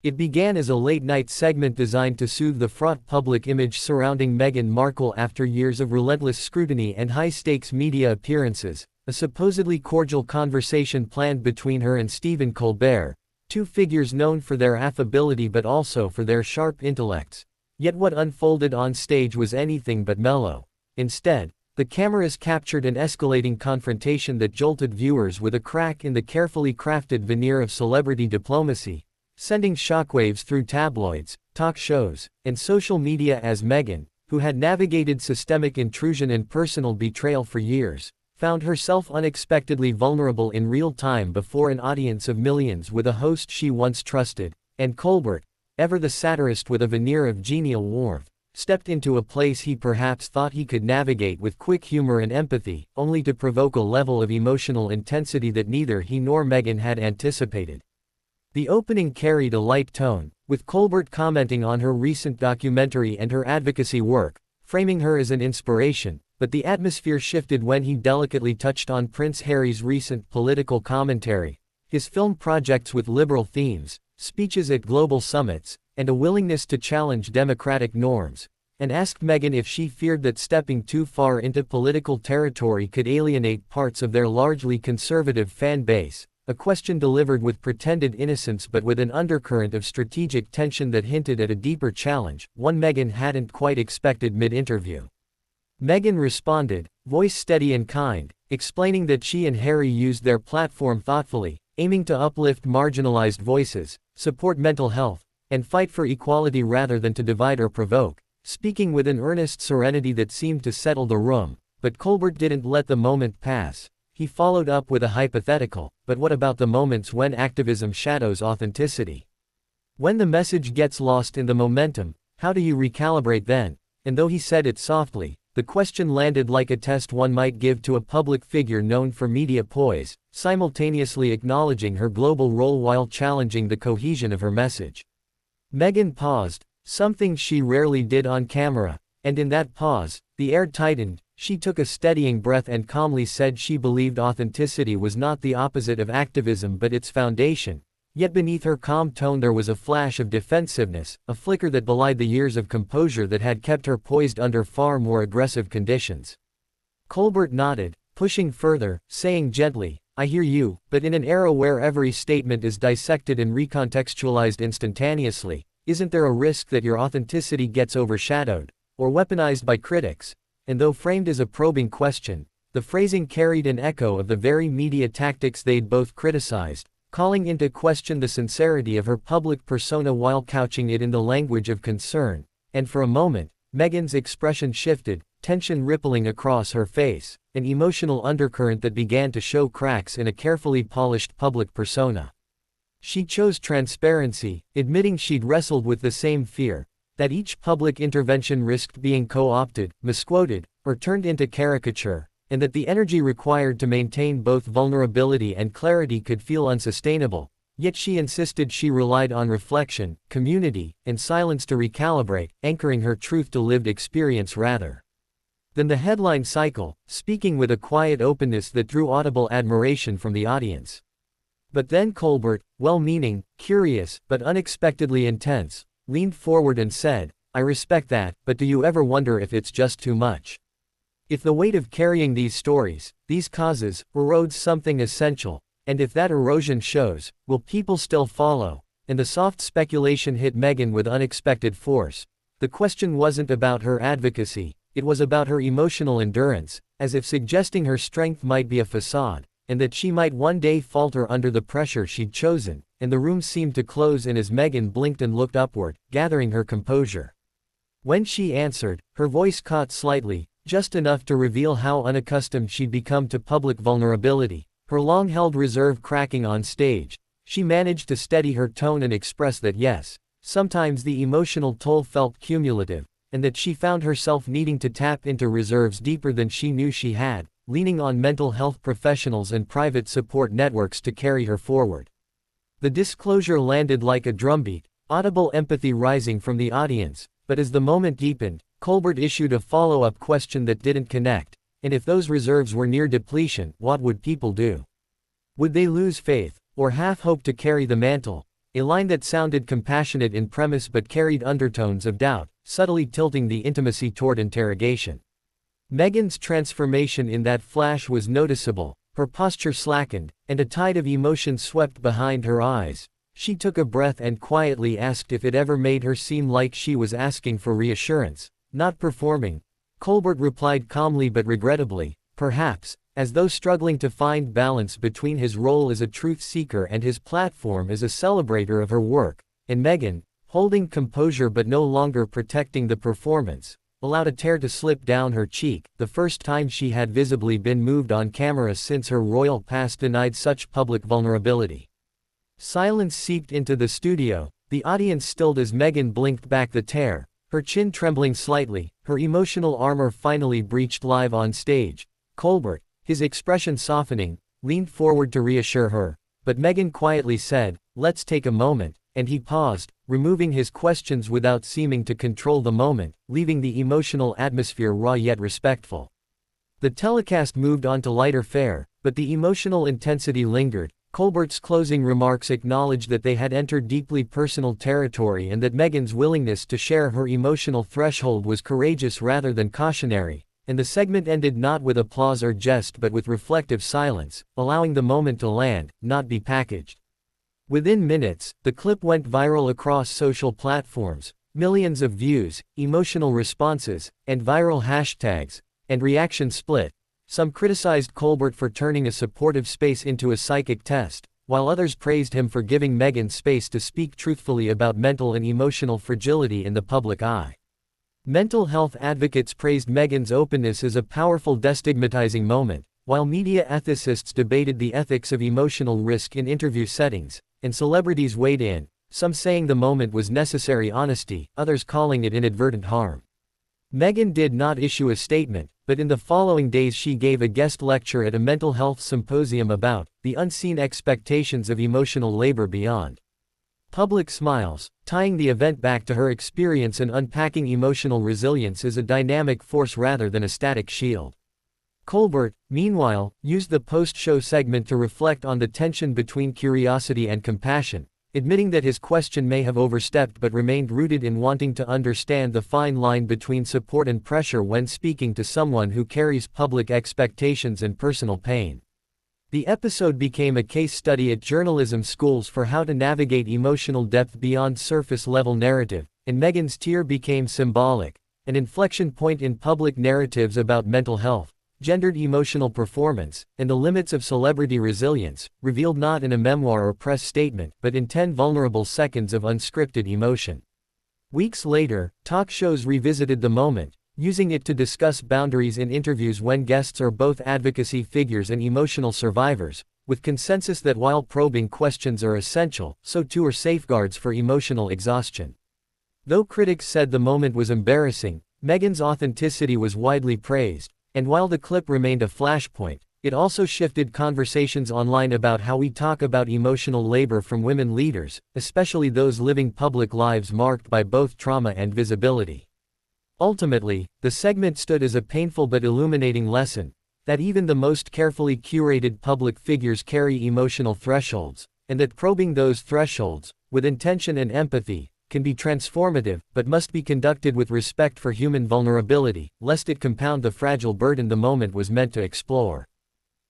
It began as a late-night segment designed to soothe the fraught public image surrounding Meghan Markle after years of relentless scrutiny and high-stakes media appearances, a supposedly cordial conversation planned between her and Stephen Colbert, two figures known for their affability but also for their sharp intellects. Yet what unfolded on stage was anything but mellow. Instead, the cameras captured an escalating confrontation that jolted viewers with a crack in the carefully crafted veneer of celebrity diplomacy, sending shockwaves through tabloids, talk shows, and social media as Meghan, who had navigated systemic intrusion and personal betrayal for years, found herself unexpectedly vulnerable in real time before an audience of millions with a host she once trusted, and Colbert, ever the satirist with a veneer of genial warmth, stepped into a place he perhaps thought he could navigate with quick humor and empathy, only to provoke a level of emotional intensity that neither he nor Meghan had anticipated. The opening carried a light tone, with Colbert commenting on her recent documentary and her advocacy work, framing her as an inspiration, but the atmosphere shifted when he delicately touched on Prince Harry's recent political commentary, his film projects with liberal themes, speeches at global summits, and a willingness to challenge democratic norms, and asked Meghan if she feared that stepping too far into political territory could alienate parts of their largely conservative fan base. A question delivered with pretended innocence but with an undercurrent of strategic tension that hinted at a deeper challenge, one Meghan hadn't quite expected mid-interview. Meghan responded, voice steady and kind, explaining that she and Harry used their platform thoughtfully, aiming to uplift marginalized voices, support mental health, and fight for equality rather than to divide or provoke, speaking with an earnest serenity that seemed to settle the room. But Colbert didn't let the moment pass. He followed up with a hypothetical, but what about the moments when activism shadows authenticity? When the message gets lost in the momentum, how do you recalibrate then? And though he said it softly, the question landed like a test one might give to a public figure known for media poise, simultaneously acknowledging her global role while challenging the cohesion of her message. Meghan paused, something she rarely did on camera, and in that pause, the air tightened. She took a steadying breath and calmly said she believed authenticity was not the opposite of activism but its foundation, yet beneath her calm tone there was a flash of defensiveness, a flicker that belied the years of composure that had kept her poised under far more aggressive conditions. Colbert nodded, pushing further, saying gently, I hear you, but in an era where every statement is dissected and recontextualized instantaneously, isn't there a risk that your authenticity gets overshadowed, or weaponized by critics? And though framed as a probing question, the phrasing carried an echo of the very media tactics they'd both criticized, calling into question the sincerity of her public persona while couching it in the language of concern. And for a moment, Meghan's expression shifted, tension rippling across her face, an emotional undercurrent that began to show cracks in a carefully polished public persona. She chose transparency, admitting she'd wrestled with the same fear, that each public intervention risked being co-opted, misquoted, or turned into caricature, and that the energy required to maintain both vulnerability and clarity could feel unsustainable, yet she insisted she relied on reflection, community, and silence to recalibrate, anchoring her truth to lived experience rather than the headline cycle, speaking with a quiet openness that drew audible admiration from the audience. But then Colbert, well-meaning, curious, but unexpectedly intense, leaned forward and said, I respect that, but do you ever wonder if it's just too much? If the weight of carrying these stories, these causes, erodes something essential, and if that erosion shows, will people still follow? And the soft speculation hit Meghan with unexpected force. The question wasn't about her advocacy, it was about her emotional endurance, as if suggesting her strength might be a facade, and that she might one day falter under the pressure she'd chosen. And the room seemed to close in as Meghan blinked and looked upward, gathering her composure. When she answered, her voice caught slightly, just enough to reveal how unaccustomed she'd become to public vulnerability, her long-held reserve cracking on stage. She managed to steady her tone and express that yes, sometimes the emotional toll felt cumulative, and that she found herself needing to tap into reserves deeper than she knew she had, leaning on mental health professionals and private support networks to carry her forward. The disclosure landed like a drumbeat, audible empathy rising from the audience, but as the moment deepened, Colbert issued a follow-up question that didn't connect, and if those reserves were near depletion, what would people do? Would they lose faith, or half hope to carry the mantle? a line that sounded compassionate in premise but carried undertones of doubt, subtly tilting the intimacy toward interrogation. Meghan's transformation in that flash was noticeable. Her posture slackened, and a tide of emotion swept behind her eyes. She took a breath and quietly asked if it ever made her seem like she was asking for reassurance, not performing. Colbert replied calmly but regrettably, perhaps, as though struggling to find balance between his role as a truth seeker and his platform as a celebrator of her work, and Meghan, holding composure but no longer protecting the performance, allowed a tear to slip down her cheek, the first time she had visibly been moved on camera since her royal past denied such public vulnerability. Silence seeped into the studio, the audience stilled as Meghan blinked back the tear, her chin trembling slightly, her emotional armor finally breached live on stage. Colbert, his expression softening, leaned forward to reassure her, but Meghan quietly said, "Let's take a moment," and he paused, removing his questions without seeming to control the moment, leaving the emotional atmosphere raw yet respectful. The telecast moved on to lighter fare, but the emotional intensity lingered. Colbert's closing remarks acknowledged that they had entered deeply personal territory and that Meghan's willingness to share her emotional threshold was courageous rather than cautionary, and the segment ended not with applause or jest but with reflective silence, allowing the moment to land, not be packaged. Within minutes, the clip went viral across social platforms, millions of views, emotional responses, and viral hashtags, and reactions split. Some criticized Colbert for turning a supportive space into a psychic test, while others praised him for giving Meghan space to speak truthfully about mental and emotional fragility in the public eye. Mental health advocates praised Meghan's openness as a powerful destigmatizing moment, while media ethicists debated the ethics of emotional risk in interview settings, and celebrities weighed in, some saying the moment was necessary honesty, others calling it inadvertent harm. Meghan did not issue a statement, but in the following days she gave a guest lecture at a mental health symposium about the unseen expectations of emotional labor beyond public smiles, tying the event back to her experience and unpacking emotional resilience as a dynamic force rather than a static shield. Colbert, meanwhile, used the post-show segment to reflect on the tension between curiosity and compassion, admitting that his question may have overstepped but remained rooted in wanting to understand the fine line between support and pressure when speaking to someone who carries public expectations and personal pain. The episode became a case study at journalism schools for how to navigate emotional depth beyond surface-level narrative, and Meghan's tear became symbolic, an inflection point in public narratives about mental health, gendered emotional performance, and the limits of celebrity resilience, revealed not in a memoir or press statement but in 10 vulnerable seconds of unscripted emotion. Weeks later, talk shows revisited the moment, using it to discuss boundaries in interviews when guests are both advocacy figures and emotional survivors, with consensus that while probing questions are essential, so too are safeguards for emotional exhaustion. Though critics said the moment was embarrassing, Meghan's authenticity was widely praised. And while the clip remained a flashpoint, it also shifted conversations online about how we talk about emotional labor from women leaders, especially those living public lives marked by both trauma and visibility. Ultimately, the segment stood as a painful but illuminating lesson, that even the most carefully curated public figures carry emotional thresholds, and that probing those thresholds, with intention and empathy, can be transformative, but must be conducted with respect for human vulnerability, lest it compound the fragile burden the moment was meant to explore.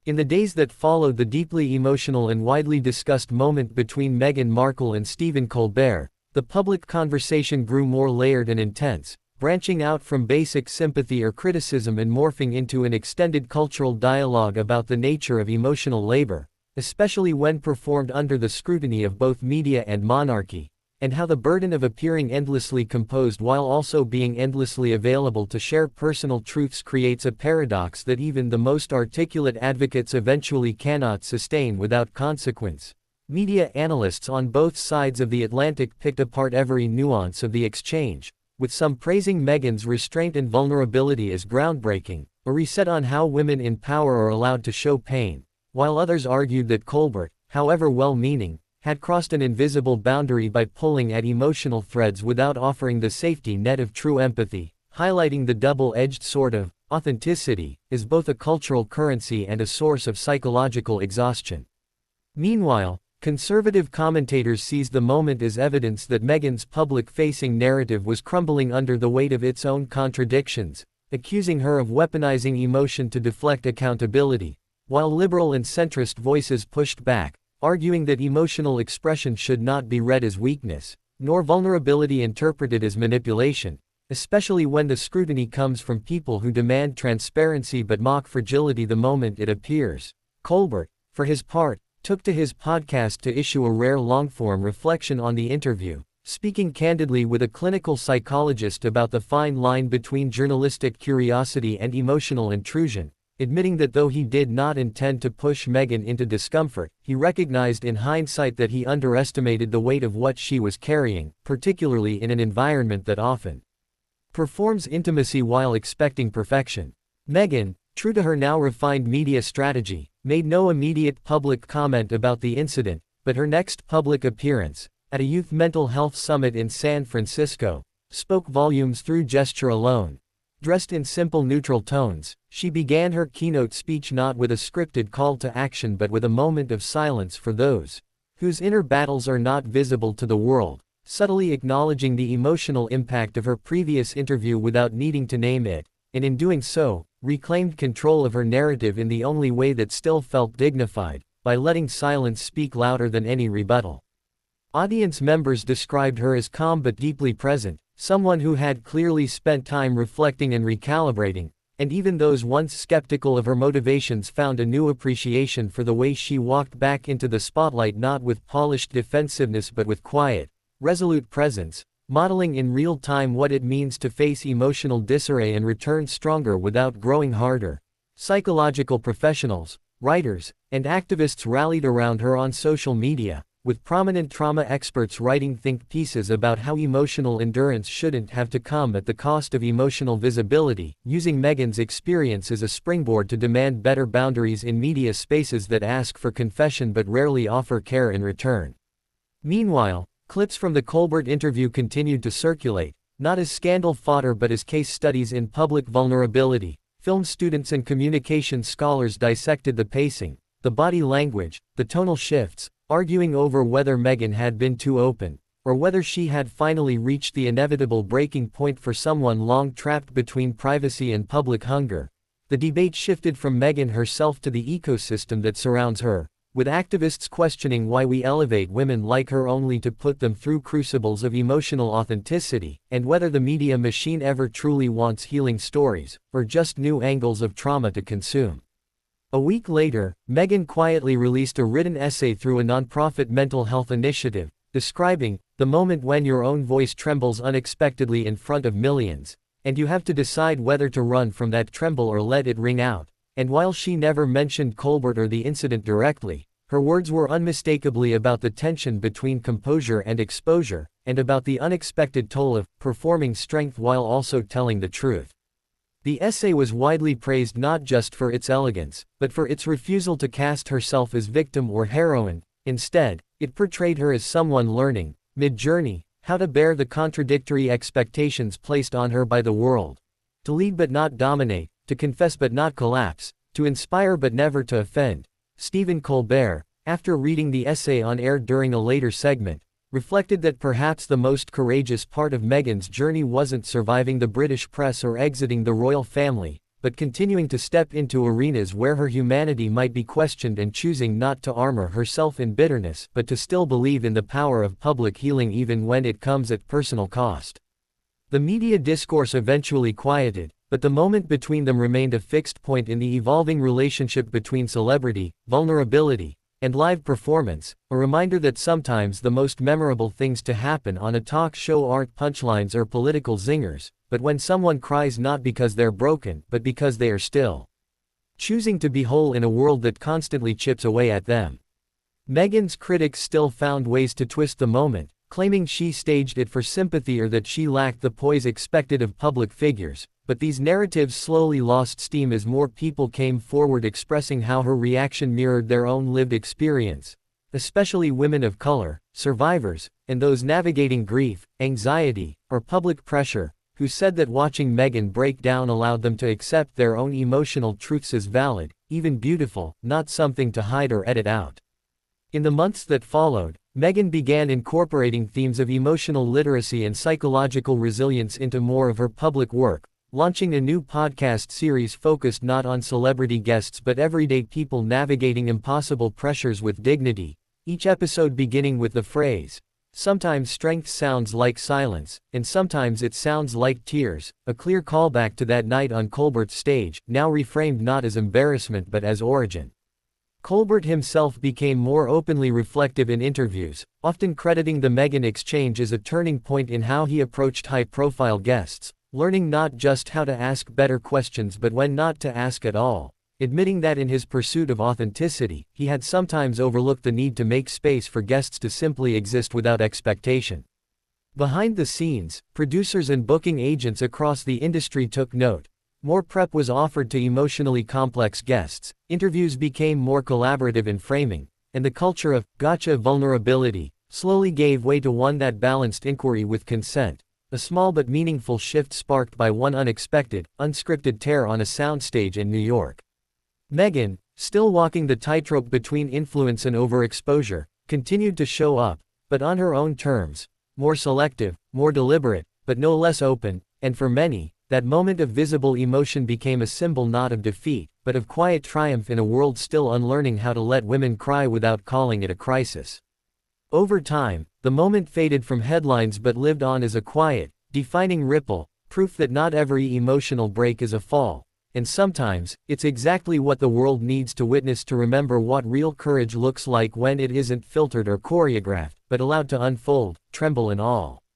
In the days that followed the deeply emotional and widely discussed moment between Meghan Markle and Stephen Colbert, the public conversation grew more layered and intense, branching out from basic sympathy or criticism and morphing into an extended cultural dialogue about the nature of emotional labor, especially when performed under the scrutiny of both media and monarchy, and how the burden of appearing endlessly composed while also being endlessly available to share personal truths creates a paradox that even the most articulate advocates eventually cannot sustain without consequence. Media analysts on both sides of the Atlantic picked apart every nuance of the exchange, with some praising Meghan's restraint and vulnerability as groundbreaking, a reset on how women in power are allowed to show pain, while others argued that Colbert, however well-meaning, had crossed an invisible boundary by pulling at emotional threads without offering the safety net of true empathy, highlighting the double-edged sword of authenticity as both a cultural currency and a source of psychological exhaustion. Meanwhile, Conservative commentators seized the moment as evidence that Meghan's public-facing narrative was crumbling under the weight of its own contradictions, accusing her of weaponizing emotion to deflect accountability, while liberal and centrist voices pushed back, arguing that emotional expression should not be read as weakness, nor vulnerability interpreted as manipulation, especially when the scrutiny comes from people who demand transparency but mock fragility the moment it appears. Colbert, for his part, took to his podcast to issue a rare long-form reflection on the interview, speaking candidly with a clinical psychologist about the fine line between journalistic curiosity and emotional intrusion, admitting that though he did not intend to push Meghan into discomfort, he recognized in hindsight that he underestimated the weight of what she was carrying, particularly in an environment that often performs intimacy while expecting perfection. Meghan, true to her now refined media strategy, made no immediate public comment about the incident, but her next public appearance, at a youth mental health summit in San Francisco, spoke volumes through gesture alone. Dressed in simple neutral tones, she began her keynote speech not with a scripted call to action but with a moment of silence for those whose inner battles are not visible to the world, subtly acknowledging the emotional impact of her previous interview without needing to name it, and in doing so, reclaimed control of her narrative in the only way that still felt dignified, by letting silence speak louder than any rebuttal. Audience members described her as calm but deeply present, someone who had clearly spent time reflecting and recalibrating, and even those once skeptical of her motivations found a new appreciation for the way she walked back into the spotlight not with polished defensiveness but with quiet, resolute presence, modeling in real time what it means to face emotional disarray and return stronger without growing harder. Psychological professionals, writers, and activists rallied around her on social media, with prominent trauma experts writing think pieces about how emotional endurance shouldn't have to come at the cost of emotional visibility, using Meghan's experience as a springboard to demand better boundaries in media spaces that ask for confession but rarely offer care in return. Meanwhile, clips from the Colbert interview continued to circulate, not as scandal fodder but as case studies in public vulnerability. Film students and communication scholars dissected the pacing, the body language, the tonal shifts, arguing over whether Meghan had been too open, or whether she had finally reached the inevitable breaking point for someone long trapped between privacy and public hunger. The debate shifted from Meghan herself to the ecosystem that surrounds her, with activists questioning why we elevate women like her only to put them through crucibles of emotional authenticity, and whether the media machine ever truly wants healing stories, or just new angles of trauma to consume. A week later, Meghan quietly released a written essay through a nonprofit mental health initiative, describing the moment when your own voice trembles unexpectedly in front of millions, and you have to decide whether to run from that tremble or let it ring out. And while she never mentioned Colbert or the incident directly, her words were unmistakably about the tension between composure and exposure, and about the unexpected toll of performing strength while also telling the truth. The essay was widely praised not just for its elegance, but for its refusal to cast herself as victim or heroine. Instead, it portrayed her as someone learning, mid-journey, how to bear the contradictory expectations placed on her by the world. To lead but not dominate, to confess but not collapse, to inspire but never to offend. Stephen Colbert, after reading the essay on air during a later segment, reflected that perhaps the most courageous part of Meghan's journey wasn't surviving the British press or exiting the royal family, but continuing to step into arenas where her humanity might be questioned and choosing not to armor herself in bitterness but to still believe in the power of public healing even when it comes at personal cost. The media discourse eventually quieted, but the moment between them remained a fixed point in the evolving relationship between celebrity, vulnerability, and live performance, a reminder that sometimes the most memorable things to happen on a talk show aren't punchlines or political zingers, but when someone cries not because they're broken but because they are still choosing to be whole in a world that constantly chips away at them. Meghan's critics still found ways to twist the moment, claiming she staged it for sympathy or that she lacked the poise expected of public figures, but these narratives slowly lost steam as more people came forward expressing how her reaction mirrored their own lived experience, especially women of color, survivors, and those navigating grief, anxiety, or public pressure, who said that watching Meghan break down allowed them to accept their own emotional truths as valid, even beautiful, not something to hide or edit out. In the months that followed, Meghan began incorporating themes of emotional literacy and psychological resilience into more of her public work, launching a new podcast series focused not on celebrity guests but everyday people navigating impossible pressures with dignity, each episode beginning with the phrase, "Sometimes strength sounds like silence, and sometimes it sounds like tears," a clear callback to that night on Colbert's stage, now reframed not as embarrassment but as origin. Colbert himself became more openly reflective in interviews, often crediting the Meghan exchange as a turning point in how he approached high-profile guests, learning not just how to ask better questions but when not to ask at all, admitting that in his pursuit of authenticity, he had sometimes overlooked the need to make space for guests to simply exist without expectation. Behind the scenes, producers and booking agents across the industry took note. More prep was offered to emotionally complex guests, interviews became more collaborative in framing, and the culture of gotcha vulnerability slowly gave way to one that balanced inquiry with consent, a small but meaningful shift sparked by one unexpected, unscripted tear on a soundstage in New York. Meghan, still walking the tightrope between influence and overexposure, continued to show up, but on her own terms, more selective, more deliberate, but no less open, and for many, that moment of visible emotion became a symbol not of defeat, but of quiet triumph in a world still unlearning how to let women cry without calling it a crisis. Over time, the moment faded from headlines but lived on as a quiet, defining ripple, proof that not every emotional break is a fall, and sometimes, it's exactly what the world needs to witness to remember what real courage looks like when it isn't filtered or choreographed, but allowed to unfold, tremble and all.